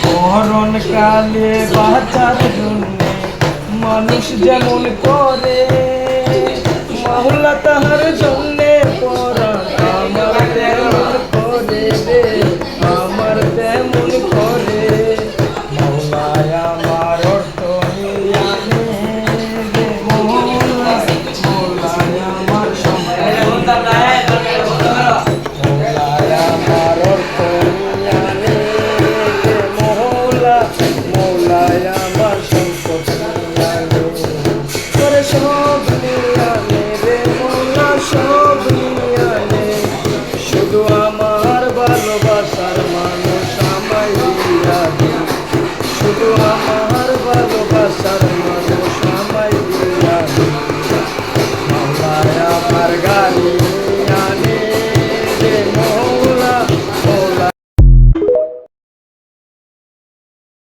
মরণ কালে বাঁচার জন্য মানুষ যেমন করে, মাওলা তাহার জন্যে পরাণ আমার তেমন করে রে, আমার তেমন করে। মাওলায় আমার অর্থ নিয়ানে রে মৌলা, মাওলায় আমার সম্পদ, মাওলায় আমার অর্থ নিয়ানে রে মৌলা, মাওলায় আমার সম্পদ নিয়ানে করে সব নিয়ানে রে মৌলা, সব নিয়ানে। শুধু আমার ভালোবাসার মানুষ আমায় দিয়া দে, শুধু আমার